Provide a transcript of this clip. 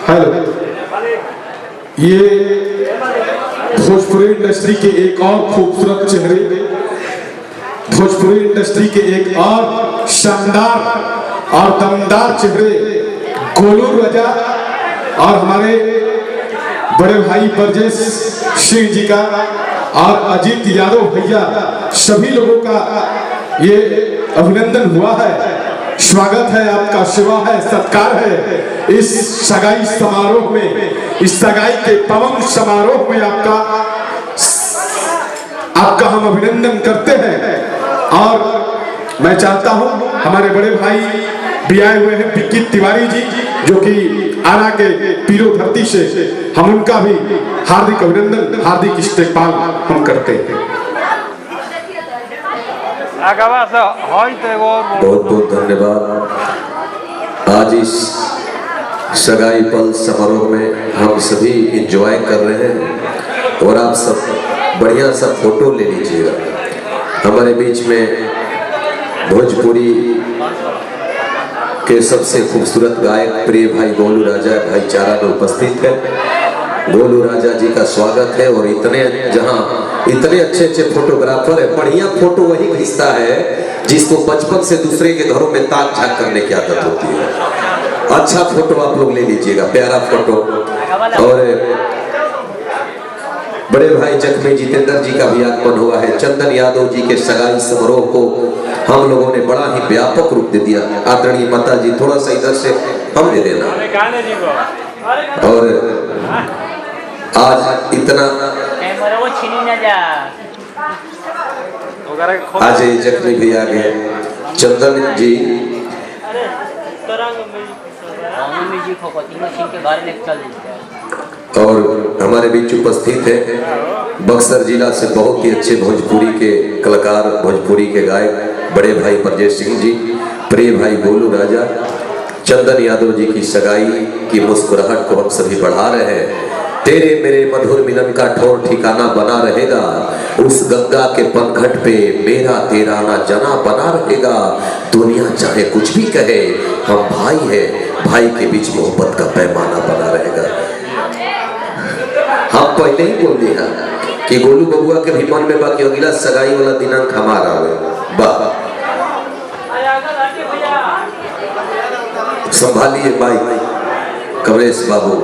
Hello, ये Bhojpuri industry के एक और खूबसूरत चेहरे, भोजपुरी इंडस्ट्री के एक और शानदार और दमदार चेहरे गोलू राजा और हमारे बड़े भाई ब्रजेश सिंह जी का और अजीत यादव भैया, सभी लोगों का ये अभिनंदन हुआ है। स्वागत है आपका, सेवा है, सत्कार है। इस सगाई समारोह में, इस सगाई के पवन समारोह में आपका हम अभिनंदन करते हैं। और मैं चाहता हूं हमारे बड़े भाई भी आए हुए हैं, विक्की तिवारी जी, जो कि आरा के पीरो धरती से, हम उनका भी हार्दिक अभिनंदन, हार्दिक इस्तेकबाल हम करते हैं। बहुत बहुत धन्यवाद। आज इस सगाई पल समारोह में हम सभी एंजॉय कर रहे हैं और आप सब बढ़िया सा फोटो ले लीजिएगा। हमारे बीच में भोजपुरी के सबसे खूबसूरत गायक प्रिय भाई गोलू राजा भाईचारा में उपस्थित है। गोलू राजा जी का स्वागत है। और इतने अच्छे फोटोग्राफर है। बढ़िया फोटो वही खींचता है जिसको बचपन से दूसरे के घरों में ताक झांक करने की आदत होती है। अच्छा फोटो आप लोग ले लीजिएगा, प्यारा फोटो। और बड़े भाई जख्मी जितेंद्र जी का भी आगमन हुआ है। चंदन यादव जी के सगाई समारोह को हम लोगों ने बड़ा ही व्यापक रूप दे दिया। आदरणीय माता जी, थोड़ा सा इधर से हम दे देना। और आज इतना आज जख्मी भी आ गए। चंदन जी और हमारे बीच उपस्थित है बक्सर जिला से बहुत ही अच्छे भोजपुरी के कलाकार, भोजपुरी के गायक बड़े भाई ब्रजेश सिंह जी, प्रिय भाई गोलू राजा। चंदन यादव जी की सगाई की मुस्कुराहट को हम सभी बढ़ा रहे हैं। तेरे मेरे मधुर मिलन का ठौर ठिकाना बना रहेगा, उस गंगा के पनघट पे मेरा तेरा ना जना बना रहेगा। दुनिया चाहे कुछ भी कहे, हम भाई हैं, भाई के बीच मोहब्बत का पैमाना बना रहेगा। हम पहले ही बोल दिया कि गोलू बबुआ के भी मन में बाकी अगला सगाई वाला दिनांक हमारा है। संभालिए भाई कमलेश बाबू।